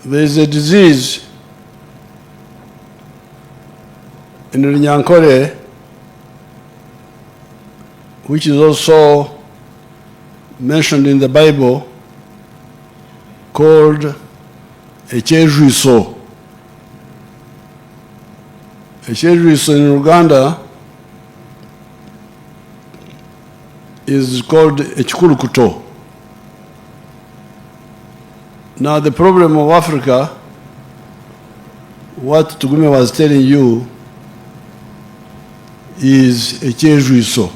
There is a disease in Nyankore which is also mentioned in the Bible called Echejuiso. Echejuiso in Uganda is called Echikurukuto. Now the problem of Africa, what Tugume was telling you, is Echejuiso.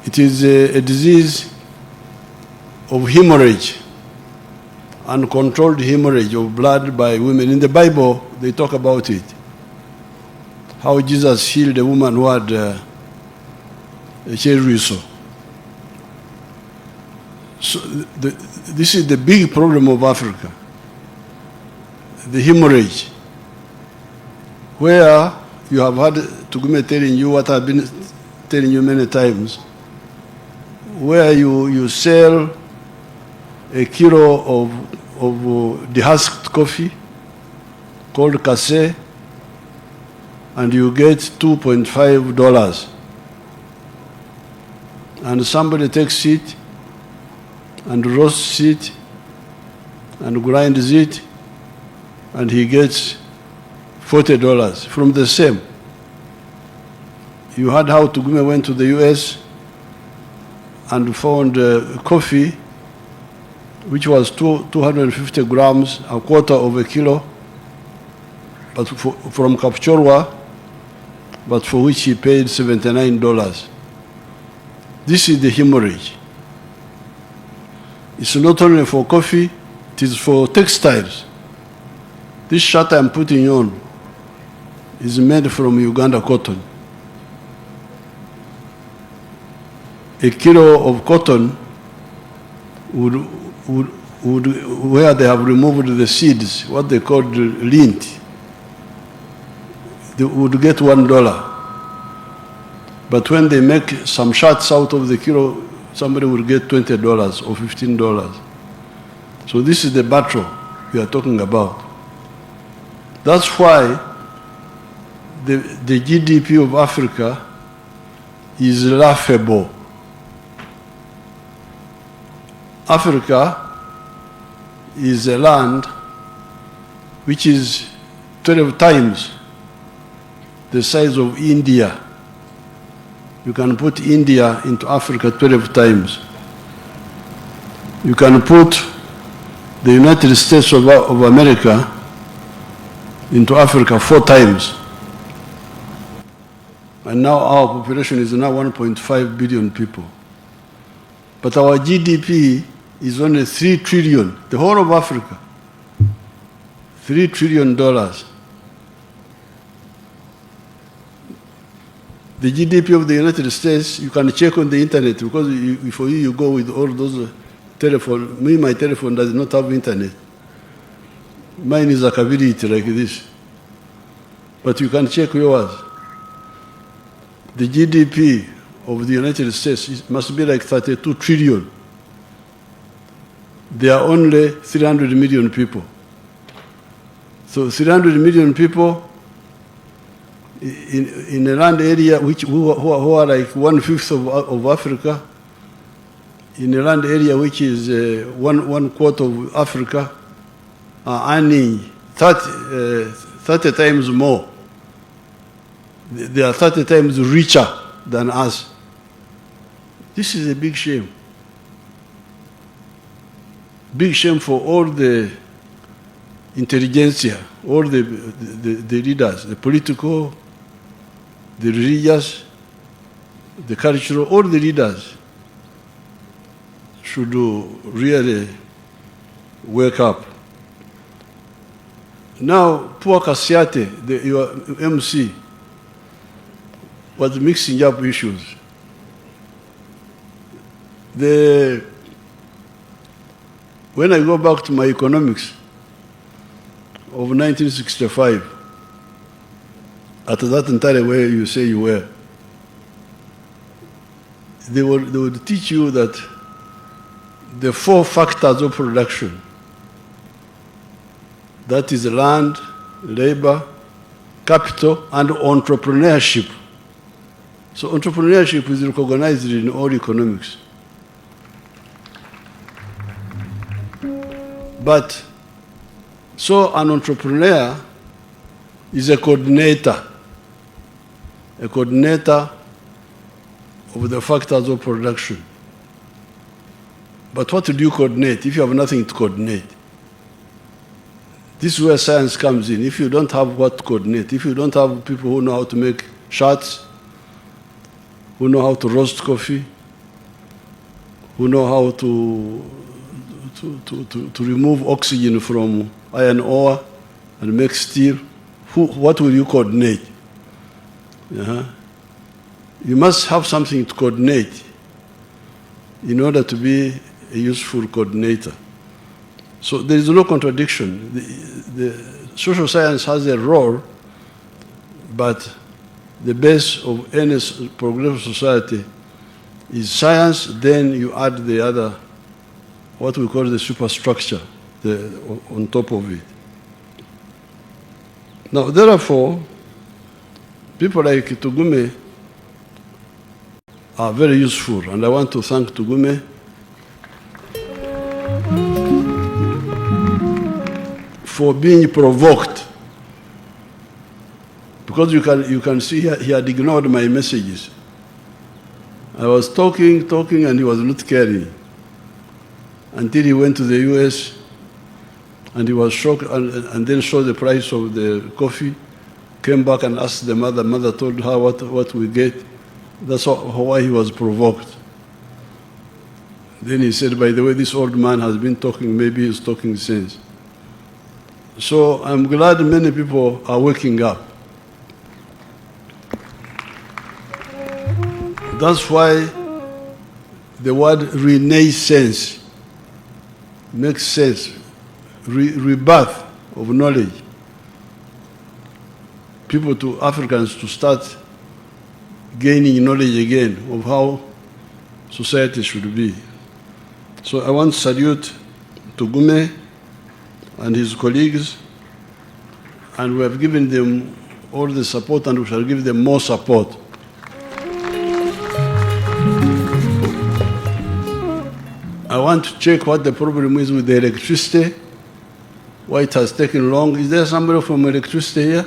It is a disease of hemorrhage, uncontrolled hemorrhage of blood by women. In the Bible, they talk about it. How Jesus healed a woman who had Echejuiso. So this is the big problem of Africa, the hemorrhage, where you have had Tugume telling you what I've been telling you many times, where you sell a kilo of dehusked coffee called kase, and you get $2.5. And somebody takes it and roasts it and grinds it, and he gets $40 from the same. You heard how Tugume went to the US and found coffee which was 250 grams, a quarter of a kilo, but from Kapchorwa, but for which he paid $79. This is the hemorrhage. It's not only for coffee, it is for textiles. This shirt I'm putting on is made from Uganda cotton. A kilo of cotton would where they have removed the seeds, what they call the lint, they would get $1. But when they make some shirts out of the kilo, somebody will get $20 or $15. So this is the battle we are talking about. That's why the GDP of Africa is laughable. Africa is a land which is 12 times the size of India. You can put India into Africa 12 times. You can put the United States of America into Africa 4 times. And now our population is now 1.5 billion people. But our GDP is only 3 trillion, the whole of Africa. $3 trillion. The GDP of the United States, you can check on the internet, because for you go with all those telephone. My telephone does not have internet. Mine is a capability like this. But you can check yours. The GDP of the United States must be like 32 trillion. There are only 300 million people. So 300 million people in a land area who are like 1/5 of Africa, in a land area which is one quarter of Africa, are earning 30 times more. They are 30 times richer than us. This is a big shame. Big shame for all the intelligentsia, all the leaders, the political, the religious, the cultural, all the leaders should really wake up. Now, poor Kasiate, your MC, was mixing up issues. When I go back to my economics of 1965, at that entire where you say you were, they would teach you that the 4 factors of production. That is land, labor, capital, and entrepreneurship. So entrepreneurship is recognized in all economics. But, so an entrepreneur is a coordinator of the factors of production. But what do you coordinate if you have nothing to coordinate? This is where science comes in. If you don't have what to coordinate, if you don't have people who know how to make shirts, who know how to roast coffee, who know how to remove oxygen from iron ore and make steel, what will you coordinate? You must have something to coordinate in order to be a useful coordinator. So there is no contradiction. The social science has a role, but the base of any progressive society is science, then you add the other, what we call the superstructure, on top of it. Now, therefore, people like Tugume are very useful, and I want to thank Tugume for being provoked, because you can see he had ignored my messages. I was talking, and he was not caring, until he went to the US, and he was shocked, and then saw the price of the coffee, came back and asked the mother. Mother told her what we get. That's why he was provoked. Then he said, by the way, this old man has been talking, maybe he's talking sense. So I'm glad many people are waking up. That's why the word renaissance makes sense. Rebirth of knowledge. Africans to start gaining knowledge again of how society should be. So I want to salute Tugume and his colleagues, and we have given them all the support, and we shall give them more support. I want to check what the problem is with the electricity, why it has taken long. Is there somebody from electricity here?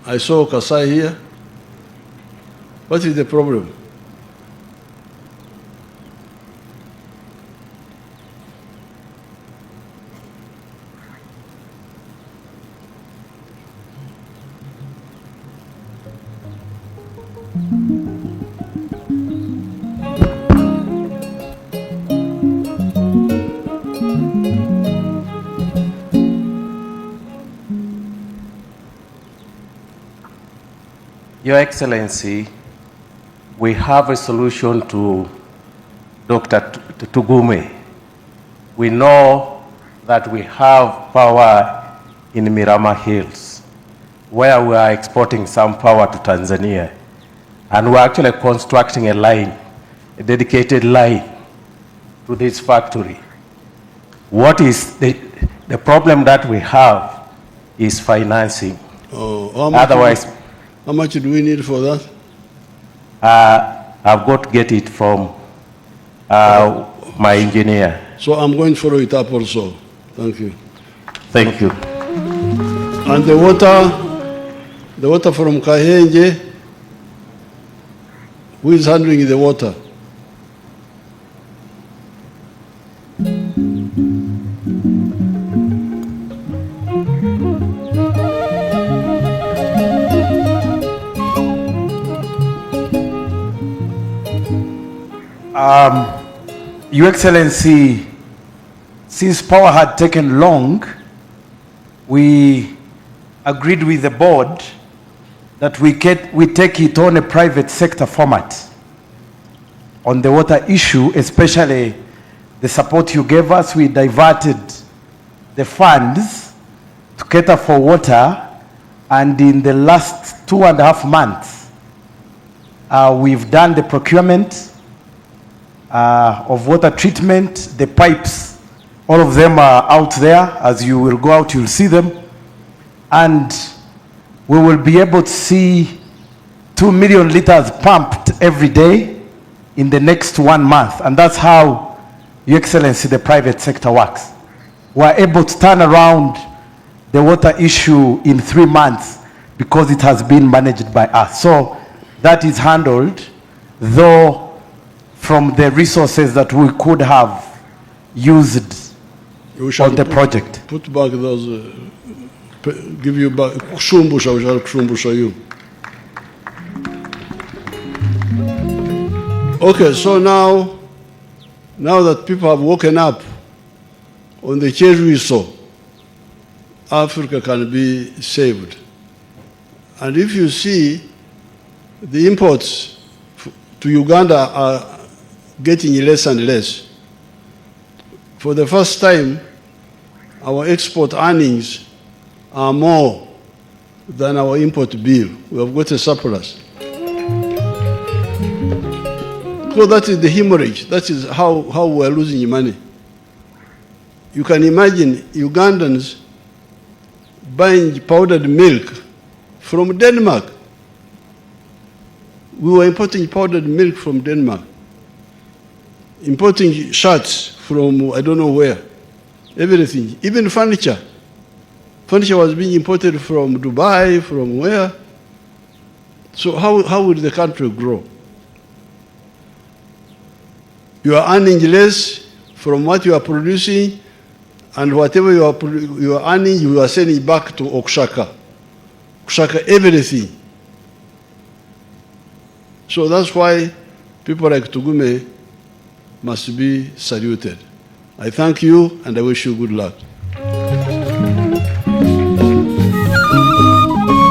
I saw Kasai here. What is the problem? Your Excellency, we have a solution to Dr. Tugume. We know that we have power in Mirama Hills, where we are exporting some power to Tanzania. And we're actually constructing a line, a dedicated line to this factory. What is the problem that we have is financing. Otherwise, how much do we need for that? I've got to get it from my engineer. So I'm going to follow it up also. Thank you. Thank you. And the water from Kahenje, who is handling the water? Your Excellency, since power had taken long, we agreed with the board that we take it on a private sector format on the water issue, especially the support you gave us. We diverted the funds to cater for water, and in the last 2.5 months, we've done the procurement. of water treatment, the pipes, all of them are out there. As you will go out, you'll see them. And we will be able to see 2 million liters pumped every day in the next 1 month. And that's how, Your Excellency, the private sector works. We're able to turn around the water issue in 3 months because it has been managed by us. So that is handled, though from the resources that we could have used on the project. Put back those, give you back, kushumbusha, we shall kushumbusha you. Okay, so now that people have woken up on the change we saw, Africa can be saved. And if you see, the imports to Uganda are getting less and less. For the first time, our export earnings are more than our import bill. We have got a surplus. So that is the hemorrhage. That is how we are losing money. You can imagine Ugandans buying powdered milk from Denmark. We were importing powdered milk from Denmark, importing shirts from I don't know where, everything, even furniture. Furniture was being imported from Dubai, from where? So how will the country grow? You are earning less from what you are producing, and whatever you are earning, you are sending back to Okshaka. Okshaka everything. So that's why people like Tugume must be saluted. I thank you and I wish you good luck.